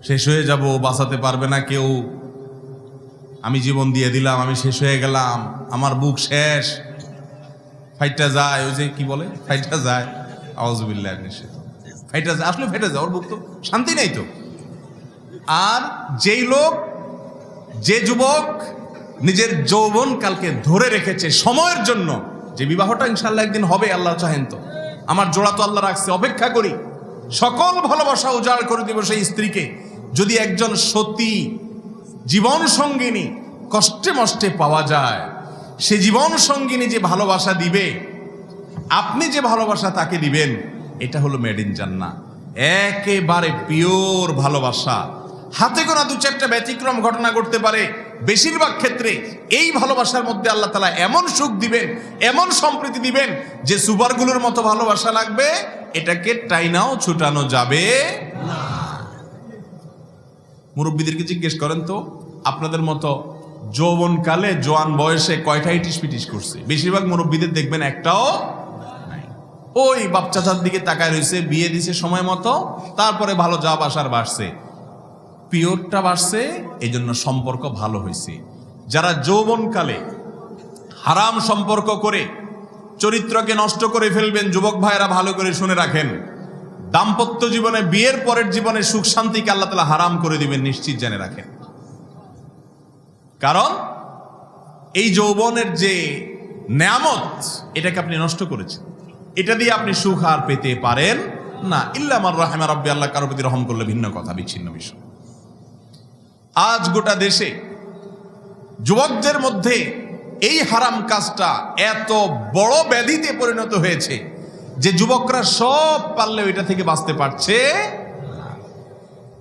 Speaker 1: শেষ হয়ে যাব, বাঁচাতে পারবে না কেউ, আমি জীবন দিয়ে দিলাম, আমি শেষ হয়ে গেলাম, আমার বুক শেষ, ফাইটটা যায়, ওই যে কি বলে, ফাইটটা যায়, আউযুবিল্লাহ ফাইটটা যায়, আসলে ফেটে যায়, ওর বুক তো শান্তি নেই তো। আর যেই লোক, যে যুবক নিজের যৌবন কালকে ধরে রেখেছে সময়ের জন্য, যে বিবাহটা ইনশাআল্লাহ একদিন হবে, আল্লাহ চাহেন তো, আমার জোড়া তো আল্লাহ রাখছে, অপেক্ষা করি, সকল ভালোবাসা উজাড় করে দিব সেই স্ত্রীকে। যদি একজন সতী জীবন সঙ্গিনী কষ্টে মষ্টে পাওয়া যায়, সে জীবন সঙ্গিনী যে ভালোবাসা দিবে, আপনি যে ভালোবাসা তাকে দিবেন, এটা হলো মেড ইন জান্নাহ, একেবারে পিওর ভালোবাসা। হাতে গোনা দু চারটা ব্যতিক্রম ঘটনা ঘটতে পারে, বেশিরভাগ ক্ষেত্রে এই ভালোবাসার মধ্যে আল্লাহ তাআলা এমন সুখ দিবেন, এমন সম্প্রীতি দিবেন, যে সুপারগুলোর মতো ভালোবাসা লাগবে, এটাকে টাইনাও ছুটানো যাবে না। মুরব্বীদেরকে জিজ্ঞেস করেন তো, আপনাদের মতো যৌবনকালে জোয়ান বয়সে কয়টা ইটিস পিটিস করছে? বেশিরভাগ মুরব্বীদের দেখবেন একটাও নাই। ওই বাপ চাচার দিকে তাকায় রয়েছে, বিয়ে দিছে সময় মতো, তারপরে ভালো যা বাসার বাড়ছে, পিওরটা বাড়ছে, এই জন্য সম্পর্ক ভালো হয়েছে। যারা যৌবনকালে হারাম সম্পর্ক করে চরিত্রকে নষ্ট করে ফেলবেন, যুবক ভাইয়েরা ভালো করে শুনে রাখেন, দাম্পত্য জীবনে, বিয়ের পরের জীবনে সুখ শান্তিকে আল্লাহ তাআলা হারাম করে দিবেন, নিশ্চিত জেনে রাখেন। কারণ এই যৌবনের যে নেয়ামত, এটাকে আপনি নষ্ট করেছেন, এটা দিয়ে আপনি সুখ আর পেতে পারেন না, ইল্লা মান রাহিমা রাব্বি, আল্লাহ কারো প্রতি রহম করলে ভিন্ন কথা, বিচ্ছিন্ন বিষয়। আজ গোটা দেশে যুবকদের মধ্যে এই হারাম কাজটা এত বড় ব্যাধিতে পরিণত হয়েছে যে যুবকরা সব পারলেও এটা থেকে বাঁচতে পারছে।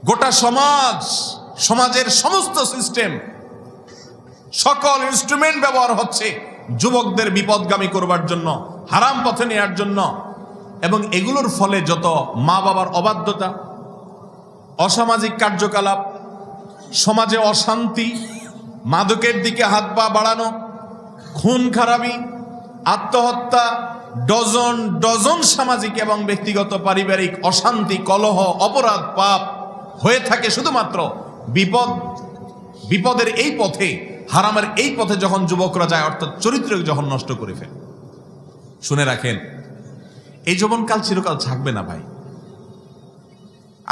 Speaker 1: গোটা সমাজ, সমাজের সমস্ত সিস্টেম, সকল ইনস্ট্রুমেন্ট ব্যবহার হচ্ছে যুবকদের বিপদগামী করবার জন্য, হারাম পথে নেওয়ার জন্য। এবং এগুলোর ফলে যত মা বাবার অবাধ্যতা, অসামাজিক কার্যকলাপ, সমাজে অশান্তি, মাদকের দিকে হাত পা বাড়ানো, খুন খারাপি, আত্মহত্যা, ডজন ডজন সামাজিক এবং ব্যক্তিগত পারিবারিক অশান্তি, কলহ, অপরাধ, পাপ হয়ে থাকে শুধুমাত্র বিপদের এই পথে, হারামের এই পথে যখন যুবকরা যায়, অর্থাৎ চরিত্র যখন নষ্ট করে ফেলে। শুনে রাখেন, এই যৌবনকাল চিরকাল থাকবে না ভাই।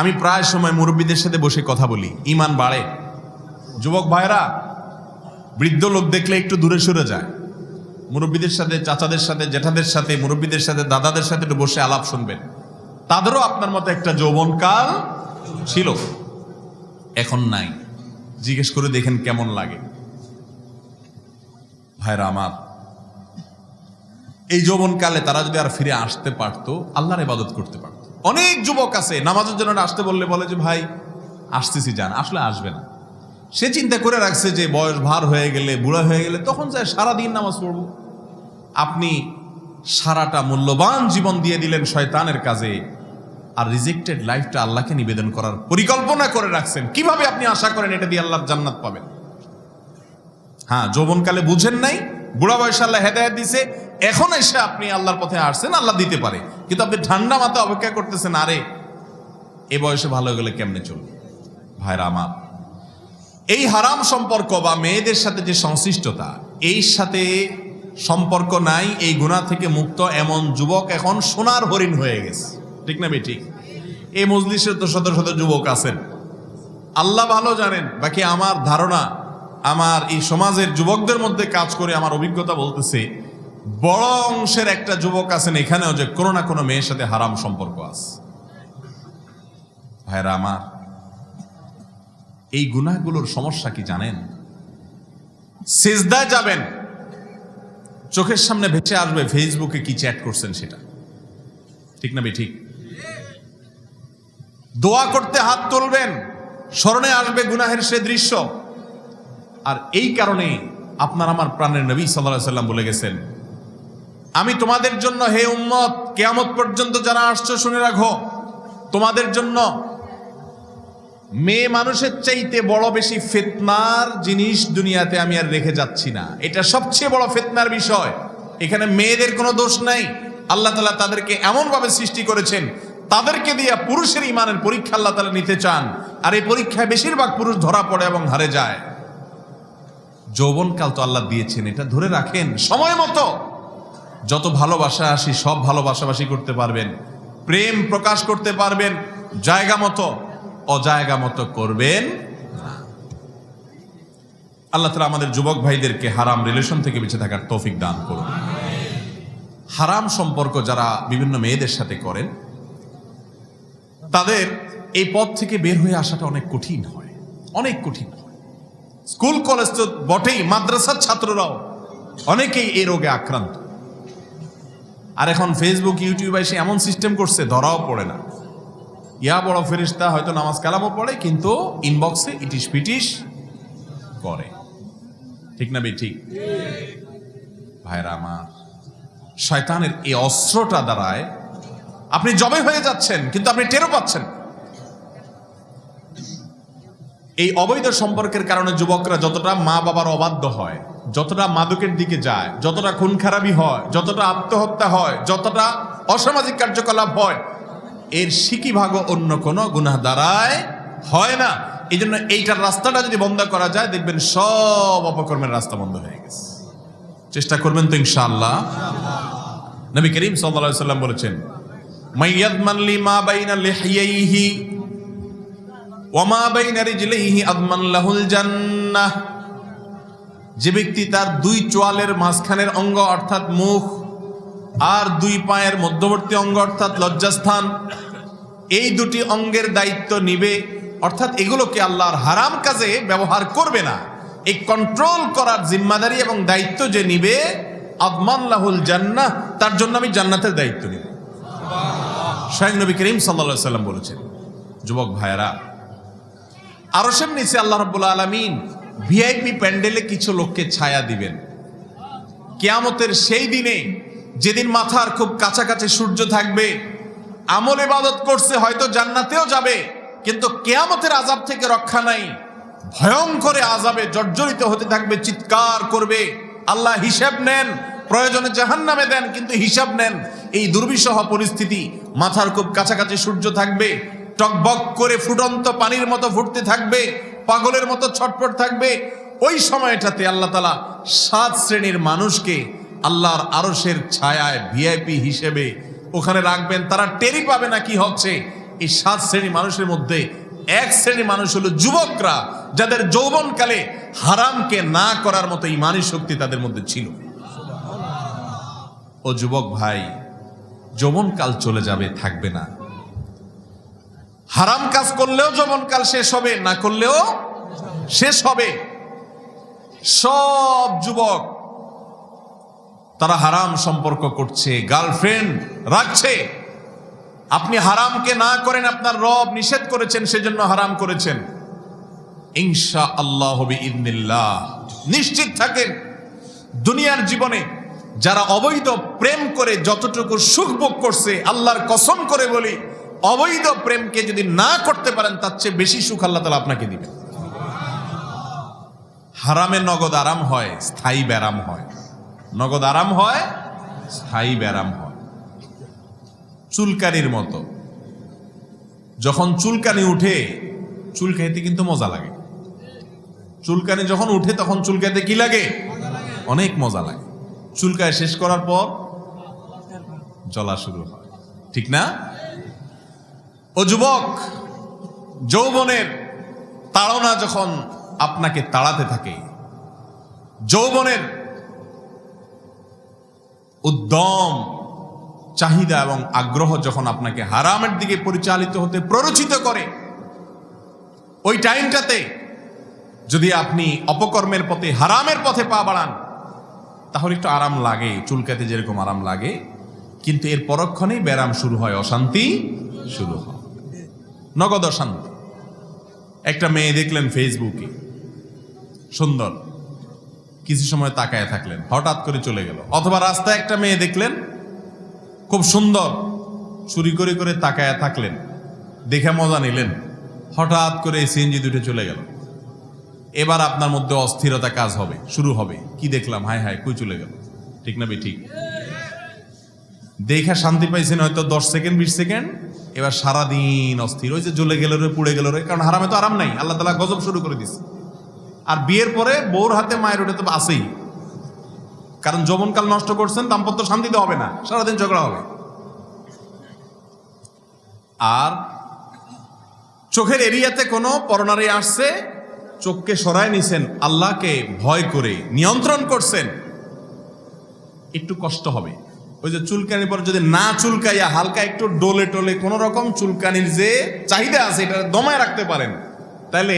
Speaker 1: আমি প্রায় সময় মুরব্বীদের সাথে বসে কথা বলি, ঈমান বাড়ে। যুবক ভাইরা বৃদ্ধ লোক দেখলে একটু দূরে সরে যায়, মুরব্বীদের সাথে, চাচাদের সাথে, জেঠাদের সাথে, মুরব্বীদের সাথে, দাদাদের সাথে একটু বসে আলাপ শুনবেন। তাদেরও আপনার মতো একটা যৌবনকাল ছিল, এখন নাই। জিজ্ঞেস করে দেখেন কেমন লাগে। ভাইরা আমার, এই যৌবনকালে তারা যদি আর ফিরে আসতে পারতো, আল্লাহর ইবাদত করতে পারতো। অনেক যুবক আছে নামাজের জন্য আসতে বললে বলে যে ভাই আসতেছি, যান, আসলে আসবে না। সে চিন্তা করে রাখছে যে বয়স ভার হয়ে গেলে, বুড়া হয়ে গেলে তখন যায় সারাদিন নামাজ পড়ব। আপনি সারাটা মূল্যবান জীবন দিয়ে দিলেন শয়তানের কাজে, আর রিজেক্টেড লাইফটা আল্লাহকে নিবেদন করার পরিকল্পনা করে রাখছেন। কিভাবে আপনি আশা করেন এটা দিয়ে আল্লাহর জান্নাত পাবেন? হ্যাঁ, যৌবনকালে বুঝেন নাই, বুড়া বয়সে আল্লাহ হেদায়েত দিছে, এখন এসে আপনি আল্লাহর পথে আসছেন, আল্লাহ দিতে পারে, কিন্তু আপনি ঠান্ডা মাথায় অপেক্ষা করতেছেন, আরে এ বয়সে ভালো হয়ে গেলে কেমনে চলবে? ভাইরা আমার, এই হারাম সম্পর্ক বা মেয়েদের সাথে যে সংশ্লিষ্টতা, এই সাথে সম্পর্ক নাই, এই গুনাহ থেকে মুক্ত এমন যুবক এখন সোনার হরিণ হয়ে গেছে। ঠিক না ঠিক? এই মজলিসের তো শত শত যুবক আছেন, আল্লাহ ভালো জানেন। বাকি আমার ধারণা, আমার এই সমাজের যুবকদের মধ্যে কাজ করে আমার অভিজ্ঞতা বলতেছে, বড় অংশের একটা যুবক আছেন এখানেও যে কোনো না কোনো মেয়ের সাথে হারাম সম্পর্ক আছে। ভাইরা আমার, এই গুনাহগুলোর সমস্যা কি জানেন? সিজদায় যাবেন, চোখের সামনে ভেসে আসবে ফেসবুকে কি চ্যাট করছেন সেটা। ঠিক না ঠিক? দোয়া করতে হাত তুলবেন, স্মরণে আসবে গুনাহের সে দৃশ্য। আর এই কারণে আপনার আমার প্রাণের নবী সাল্লাল্লাহু আলাইহি ওয়াসাল্লাম বলে গেছেন, আমি তোমাদের জন্য হে উম্মত, কিয়ামত পর্যন্ত যারা আসছো শুনে রাখো, তোমাদের জন্য মেয়ে মানুষের চাইতে বড় বেশি ফিতনার জিনিস দুনিয়াতে আমি আর রেখে যাচ্ছি না। এটা সবচেয়ে বড় ফিতনার বিষয়। এখানে মেয়েদের কোনো দোষ নাই। আল্লাহ তাআলা তাদেরকে এমন ভাবে সৃষ্টি করেছেন, তাদেরকে দিয়ে পুরুষের ঈমানের পরীক্ষা আল্লাহ তাআলা নিতে চান। আর এই পরীক্ষায় বেশিরভাগ পুরুষ ধরা পড়ে এবং হারে যায়। যৌবনকাল তো আল্লাহ দিয়েছেন, এটা ধরে রাখেন, সময় মতো যত ভালোবাসা আসি সব ভালোবাসাবাসি করতে পারবেন, প্রেম প্রকাশ করতে পারবেন, জায়গা মতো, অজায়গা মতো করবেন না। আল্লাহ তাআলা আমাদের যুবক ভাইদেরকে হারাম রিলেশন থেকে বেঁচে থাকার তৌফিক দান করুন। হারাম সম্পর্ক যারা বিভিন্ন মেয়েদের সাথে করেন, তাদের এই পথ থেকে বের হয়ে আসাটা অনেক কঠিন হয়, অনেক কঠিন হয়। স্কুল কলেজ তো বটেই, মাদ্রাসার ছাত্ররাও অনেকেই এই রোগে আক্রান্ত। আর এখন ফেসবুক ইউটিউবে এসে এমন সিস্টেম করছে, ধরাও পড়ে না। ইয়া বড় ফেরেশতা হয়তো নামাজ কালামও পড়ে, কিন্তু ইনবক্সে ইটিস পিটিস করে। ঠিক না ঠিক? ভাইরা আমার, শয়তানের এই অস্ত্রটা দ্বারায় আপনি জবে হয়ে যাচ্ছেন, কিন্তু আপনি টেরও পাচ্ছেন। এই অবৈধ সম্পর্কের কারণে যুবকরা যতটা মা বাবার অবাধ্য হয়, যতটা মাদকের দিকে যায়, যতটা খুন খারাপি হয়, যতটা আত্মহত্যা হয়, যতটা অসামাজিক কার্যকলাপ হয়, এর সিকি ভাগও অন্য কোনো গুনাহ দ্বারায় হয় না। এই জন্য এইটার রাস্তাটা যদি বন্ধ করা যায়, দেখবেন সব অপকর্মের রাস্তা বন্ধ হয়ে গেছে। চেষ্টা করবেন তো ইনশাআল্লাহ। নবী করিম সাল্লাল্লাহু আলাইহি ওয়াসাল্লাম বলেছেন, মাইয়াদমান লিমা বাইনা লিহিয়াইহি ওয়া মা বাইনা রিজলিহি আদমান লাহুল জান্নাহ। যে ব্যক্তি তার দুই চোয়ালের মাঝখানের অঙ্গ অর্থাৎ মুখ আর দুই পায়ের মধ্যবর্তী অঙ্গ অর্থাৎ লজ্জাস্থান, এই দুটি অঙ্গের দায়িত্ব নিবে, অর্থাৎ এগুলোকে আল্লাহর হারাম কাজে ব্যবহার করবে না, এই কন্ট্রোল করার জিম্মাদারি এবং দায়িত্ব যে নিবে, আদমান লাহুল জান্নাহ, তার জন্য আমি জান্নাতের দায়িত্ব নিব। স্বয়ং নবী করিম সাল্লাল্লাহু আলাইহি ওয়াসাল্লাম বলেছেন। যুবক ভাইয়েরা, আরশের নিচে আল্লাহ রাব্বুল আলামিন ভিআইপি প্যান্ডেলে কিছু লোককে ছায়া দিবেন কিয়ামতের সেই দিনে, যেদিন মাথার খুব কাছাকাছি সূর্য থাকবে। আমল ইবাদত করছে, হয়তো জান্নাতেও যাবে, কিন্তু কিয়ামতের আযাব থেকে রক্ষা নাই। ভয়ঙ্কর আযাবে জর্জরিত হতে থাকবে, চিৎকার করবে, আল্লাহ হিসাব নেন, প্রয়োজনে জাহান্নামে দেন, কিন্তু হিসাব নেন। এই দুর্বিষহ পরিস্থিতি, মাথার খুব কাছাকাছি সূর্য থাকবে, টকবক করে ফুটন্ত পানির মতো ফুটতে থাকবে, পাগলের মতো ছটফট থাকবে। ওই সময়টাতে আল্লাহ তাআলা 7 শ্রেণীর মানুষকে আল্লাহর আরশের ছায়ায় ভিআইপি হিসেবে ওখানে রাখবেন। তারা টেরি পাবে না কি হচ্ছে। এই 7 শ্রেণী মানুষের মধ্যে এক শ্রেণী মানুষ হলো যুবকরা, যাদের যৌবনকালে হারামকে না করার মতো ঈমানী শক্তি তাদের মধ্যে ছিল। ও যুবক ভাই, যৌবনকাল চলে যাবে, থাকবে না। হারাম কাজ করলেও যৌবনকাল শেষ হবে, না করলেও শেষ হবে। সব যুবক তারা হারাম সম্পর্ক করছে, গার্লফ্রেন্ড রাখছে। আপনি হারামকে না করেন, আপনার রব নিষেধ করেছেন, সেজন্য হারাম করেছেন। ইনশাআল্লাহ বিইذنিল্লাহ নিশ্চিত থাকেন, দুনিয়ার জীবনে যারা অবৈধ প্রেম করে যতটুকু সুখ ভোগ করছে, আল্লাহর কসম করে বলি, অবৈধ প্রেমকে যদি না করতে পারেন, তার চেয়ে বেশি সুখ আল্লাহ তাআলা আপনাকে দিবেন। হারামে নগদ আরাম হয়, স্থায়ী ব্যারাম হয়। নগদ আরাম হয়, স্থায়ী ব্যারাম হয়। চুলকানির মতো, যখন চুলকানি উঠে, চুলকাইতে কিন্তু মজা লাগে। চুলকানি যখন উঠে তখন চুলকাইতে কি লাগে? অনেক মজা লাগে। চুলকায় শেষ করার পর জ্বলা শুরু হয়, ঠিক না? ও যুবক, যৌবনের তাড়না যখন আপনাকে তাড়াতে থাকে, যৌবনের উদ্যম চাহিদা এবং আগ্রহ যখন আপনাকে হারামের দিকে পরিচালিত হতে প্ররোচিত করে, ওই টাইমটাতে যদি আপনি অপকর্মের পথে, হারামের পথে পা বাড়ান, তাহলে একটু আরাম লাগে, চুলকাতে যেরকম আরাম লাগে, কিন্তু এর পরক্ষণেই ব্যারাম শুরু হয়, অশান্তি শুরু হয়, নগদ অশান্তি। একটা মেয়ে দেখলেন ফেসবুকে সুন্দর, কিছু সময় তাকায় থাকলেন, হঠাৎ করে চলে গেল। অথবা রাস্তায় একটা মেয়ে দেখলেন খুব সুন্দর, চুরি করে করে তাকায় থাকলেন, দেখে মজা নিলেন, হঠাৎ করে সিএনজি দুটো চলে গেল। এবার আপনার মধ্যে অস্থিরতা কাজ হবে, শুরু হবে, কি দেখলাম, হায় হায়, কই চলে গেল, ঠিক না বে ঠিক? দেখে শান্তি পাইছেন হয়তো 10 সেকেন্ড 20 সেকেন্ড, এবার সারাদিন অস্থির, ওই যে জ্বলে গেল রে, পুড়ে গেল রে, কারণ হারামে তো আরাম নাই, আল্লাহ তাআলা গজব শুরু করে দিচ্ছে। আর বিয়ের পরে বউর হাতে মায়ের ওটা তো আছেই, কারণ যৌবনকাল নষ্ট করছেন, দাম্পত্য শান্তিতে হবে না, সারাদিন ঝগড়া হবে। আর চোখের এরিয়াতে কোনো পরনারী আসছে, চোখকে সরায় নিছেন, আল্লাহকে ভয় করে নিয়ন্ত্রণ করছেন, একটু কষ্ট হবে। ওই যে চুলকানির পর যদি না চুলকাইয়া হালকা একটু ডোলে টোলে কোন রকম চুলকানির যে চাহিদা আছে এটা দমায় রাখতে পারেন, তাহলে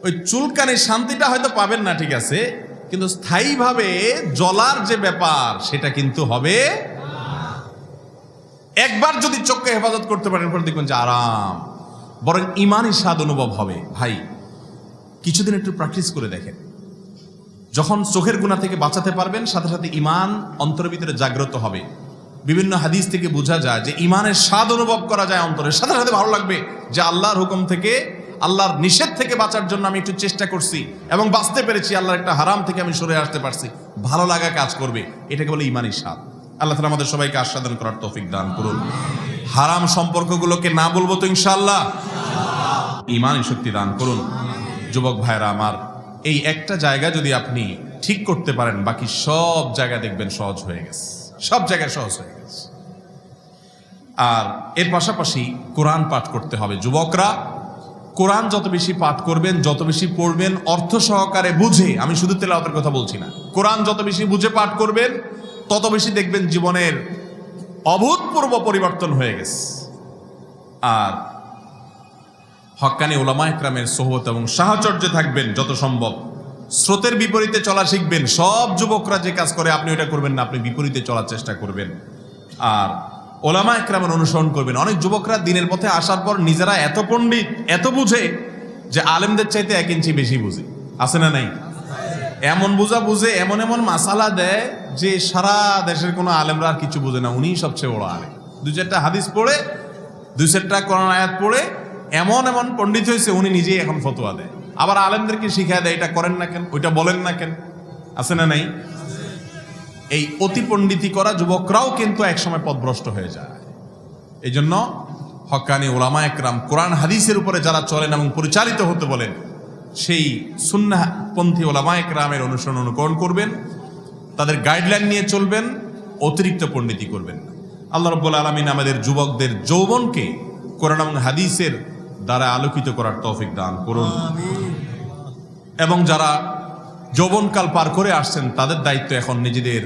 Speaker 1: ওই চুলকানির শান্তিটা হয়তো পাবেন না, ঠিক আছে, কিন্তু স্থায়ীভাবে জ্বলার যে ব্যাপার সেটা কিন্তু হবে। একবার যদি চোখকে হেফাজত করতে পারেন, পরে দেখবেন যে আরাম, বরং ইমানই স্বাদ অনুভব হবে। ভাই, কিছুদিন একটু প্র্যাকটিস করে দেখেন, যখন চোখের গুনাহ থেকে বাঁচাতে পারবেন, সাথে সাথে ইমান অন্তরের ভিতরে জাগ্রত হবে। বিভিন্ন হাদিস থেকে বোঝা যায় যে ইমানের স্বাদ অনুভব করা যায় অন্তরের, সাথে সাথে ভালো লাগবে যে আল্লাহর হুকুম থেকে, আল্লাহর নিষেধ থেকে বাঁচার জন্য আমি একটু চেষ্টা করছি এবং বাঁচতে পেরেছি, আল্লাহর একটা হারাম থেকে আমি সরে আসতে পারছি, ভালো লাগা কাজ করবে। এটাকে বলে ইমানি স্বাদ। আল্লাহ তাআলা আমাদের সবাইকে আস্বাদন করার তৌফিক দান করুন। হারাম সম্পর্কগুলোকে না বলবো তো ইনশাআল্লাহ, ইমানি শক্তি দান করুন। যুবক ভাইরা আমার, এই একটা জায়গা যদি আপনি ঠিক করতে পারেন, বাকি সব জায়গা দেখবেন সহজ হয়ে গেছে, সব জায়গায় সহজ হয়ে গেছে। আর এর পাশাপাশি কোরআন পাঠ করতে হবে। যুবকরা, কোরআন যত বেশি পাঠ করবেন, যত বেশি পড়বেন, অর্থ সহকারে বুঝে, আমি শুধু তেলাওয়াতের কথা বলছি না, কোরআন যত বেশি বুঝে পাঠ করবেন, তত বেশি দেখবেন জীবনের অভূতপূর্ব পরিবর্তন হয়ে গেছে। আর হক্কানি উলামা ইকরামের সোহবত এবং সাহচর্যে থাকবেন যত সম্ভব, স্রোতের বিপরীতে চলা শিখবেন। সব যুবকরা যে কাজ করে আপনি ওটা করবেন না, আপনি বিপরীতে চলার চেষ্টা করবেন। আর উলামা ইকরামের অনুসরণ করবেন। অনেক যুবকরা দিনের পথে আসার পর নিজেরা এত পণ্ডিত, এত বুঝে যে আলেমদের চাইতে 1 ইঞ্চি বেশি বুঝে, আছে না নাই? এমন বুঝে এমন এমন মাসালা দেয় যে সারা দেশের কোনো আলেমরা আর কিছু বুঝে না, উনিই সবচেয়ে বড় আলেম। 2-4টা হাদিস পড়ে, 2-4টা কোরআন আয়াত পড়ে এমন এমন পণ্ডিত হয়েছে, উনি নিজেই এখন ফতোয়া দেয়। আবার আলেমদেরকে শিখায় দেয়, এটা করেন না কেন, ওইটা বলেন না কেন, আছে না নাই? এই অতি পণ্ডিতি করা যুবকরাও কিন্তু একসময় পথভ্রষ্ট হয়ে যায়। এই জন্য হক্কানি উলামা ইকরাম, কোরআন হাদিসের উপরে যারা চলেন এবং পরিচালিত হতে বলেন, সেই সুন্নাহপন্থী উলামা ইকরামের অনুকরণ করবেন, তাদের গাইডলাইন নিয়ে চলবেন, অতিরিক্ত পণ্ডিতি করবেন না। আল্লাহ রাব্বুল আলামিন আমাদের যুবকদের যৌবনকে কোরআন এবং হাদিসের দ্বারা আলোকিত করার তৌফিক দান করুন। এবং যারা যৌবনকাল পার করে আসছেন, তাদের দায়িত্ব এখন নিজেদের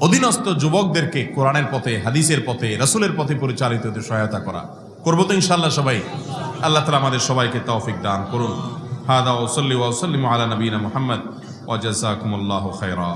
Speaker 1: অধীনস্থ যুবকদেরকে কোরআনের পথে, হাদিসের পথে, রাসূলের পথে পরিচালিত হতে সহায়তা করা। করবো তো ইনশাআল্লাহ সবাই? আল্লাহ তাআলা আমাদের সবাইকে তৌফিক দান করুন। হাদা ওয়া সাল্লি ওয়া সাল্লিমু আলা নবিয়িনা মুহাম্মদ ওয়া জাযাকুমুল্লাহু খাইরা।